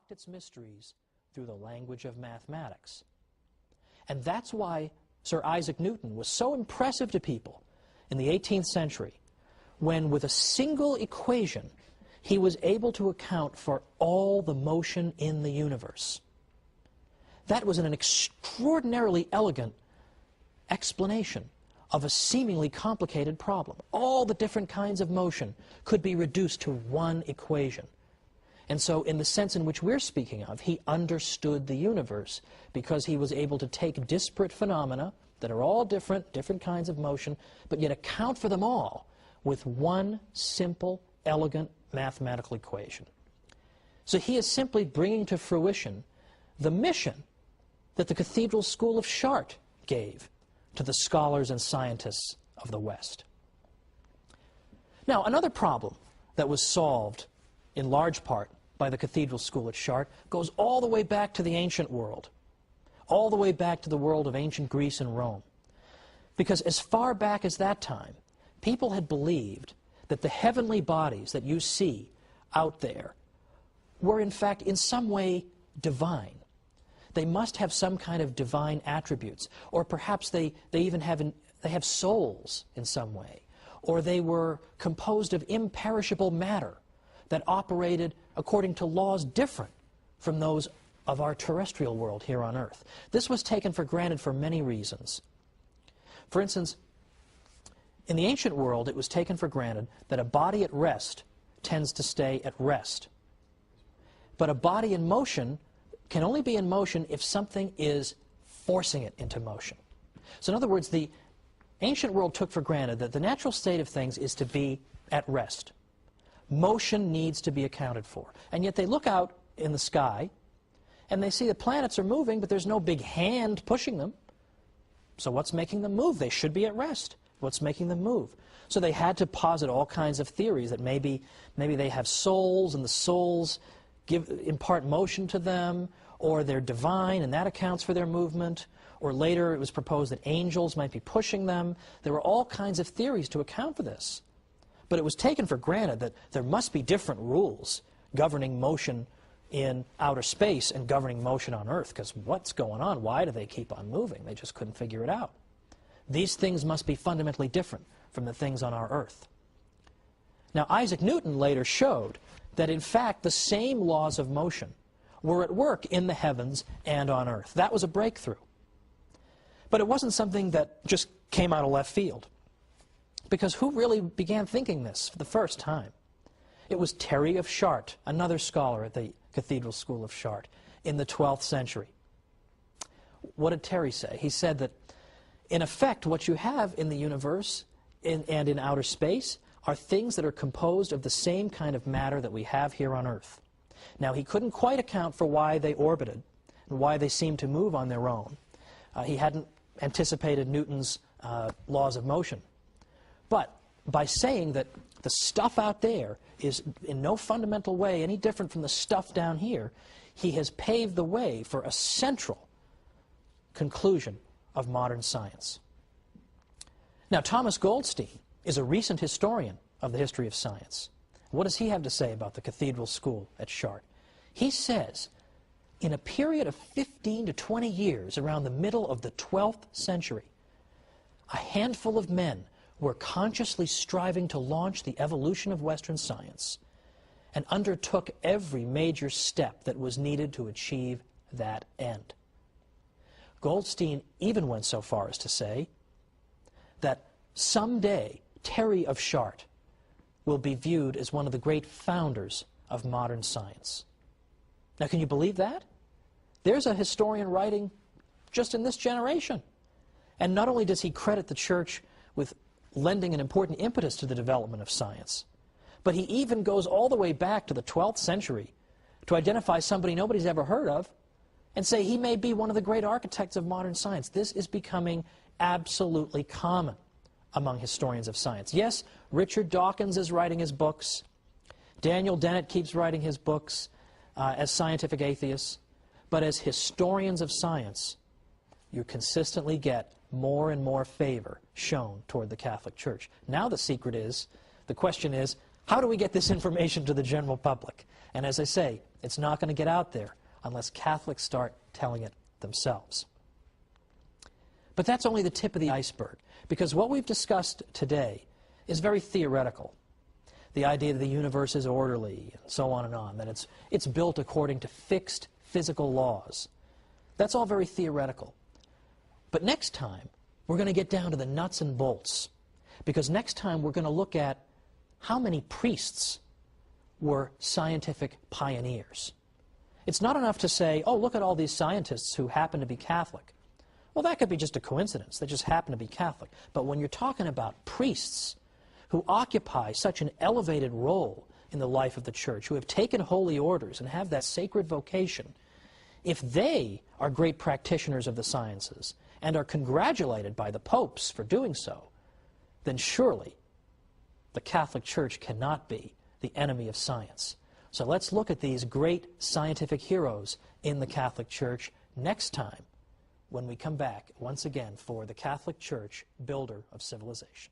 unlocked its mysteries through the language of mathematics. And that's why Sir Isaac Newton was so impressive to people in the 18th century, when with a single equation he was able to account for all the motion in the universe. That was an extraordinarily elegant explanation of a seemingly complicated problem. All the different kinds of motion could be reduced to one equation. And so in the sense in which we're speaking of, he understood the universe because he was able to take disparate phenomena that are all different kinds of motion, but yet account for them all with one simple, elegant mathematical equation. So he is simply bringing to fruition the mission that the Cathedral School of Chartres gave to the scholars and scientists of the West. Now, another problem that was solved in large part by the Cathedral School at Chartres goes all the way back to the ancient world, all the way back to the world of ancient Greece and Rome. Because as far back as that time, people had believed that the heavenly bodies that you see out there were in fact in some way divine. They must have some kind of divine attributes, or perhaps they even have souls in some way, or they were composed of imperishable matter that operated according to laws different from those of our terrestrial world here on Earth. This was taken for granted for many reasons. For instance, in the ancient world, it was taken for granted that a body at rest tends to stay at rest. But a body in motion can only be in motion if something is forcing it into motion. So in other words, the ancient world took for granted that the natural state of things is to be at rest. Motion needs to be accounted for. And yet they look out in the sky and they see the planets are moving, but there's no big hand pushing them. So what's making them move? They should be at rest. What's making them move? So they had to posit all kinds of theories that maybe they have souls and the souls impart motion to them, or they're divine and that accounts for their movement, or later it was proposed that angels might be pushing them. There were all kinds of theories to account for this. But it was taken for granted that there must be different rules governing motion in outer space and governing motion on Earth, because what's going on? Why do they keep on moving? They just couldn't figure it out. These things must be fundamentally different from the things on our Earth. Now, Isaac Newton later showed that, in fact, the same laws of motion were at work in the heavens and on Earth. That was a breakthrough. But it wasn't something that just came out of left field. Because who really began thinking this for the first time? It was Terry of Chartres, another scholar at the Cathedral School of Chartres, in the 12th century. What did Terry say? He said that, in effect, what you have in the universe and in outer space are things that are composed of the same kind of matter that we have here on Earth. Now, he couldn't quite account for why they orbited and why they seemed to move on their own. He hadn't anticipated Newton's laws of motion. But by saying that the stuff out there is in no fundamental way any different from the stuff down here, he has paved the way for a central conclusion of modern science. Now, Thomas Goldstein is a recent historian of the history of science. What does he have to say about the Cathedral School at Chartres? He says, in a period of 15 to 20 years, around the middle of the 12th century, a handful of men were consciously striving to launch the evolution of Western science and undertook every major step that was needed to achieve that end. Goldstein even went so far as to say that someday Terry of Chartres will be viewed as one of the great founders of modern science. Now, can you believe that? There's a historian writing just in this generation. And not only does he credit the church with lending an important impetus to the development of science, but he even goes all the way back to the 12th century to identify somebody nobody's ever heard of and say he may be one of the great architects of modern science. This is becoming absolutely common among historians of science. Yes, Richard Dawkins is writing his books. Daniel Dennett keeps writing his books as scientific atheists. But as historians of science, you consistently get more and more favor shown toward the Catholic Church. Now the question is, how do we get this information to the general public? And as I say, It's not going to get out there unless Catholics start telling it themselves. But that's only the tip of the iceberg, because what we've discussed today is very theoretical. The idea that the universe is orderly, and so on, that it's built according to fixed physical laws. That's all very theoretical. But next time, we're going to get down to the nuts and bolts, because next time we're going to look at how many priests were scientific pioneers. It's not enough to say, oh, look at all these scientists who happen to be Catholic. Well, that could be just a coincidence. They just happen to be Catholic. But when you're talking about priests who occupy such an elevated role in the life of the church, who have taken holy orders and have that sacred vocation, if they are great practitioners of the sciences and are congratulated by the popes for doing so, then surely the Catholic Church cannot be the enemy of science. So let's look at these great scientific heroes in the Catholic Church next time when we come back once again for the Catholic Church, builder of civilization.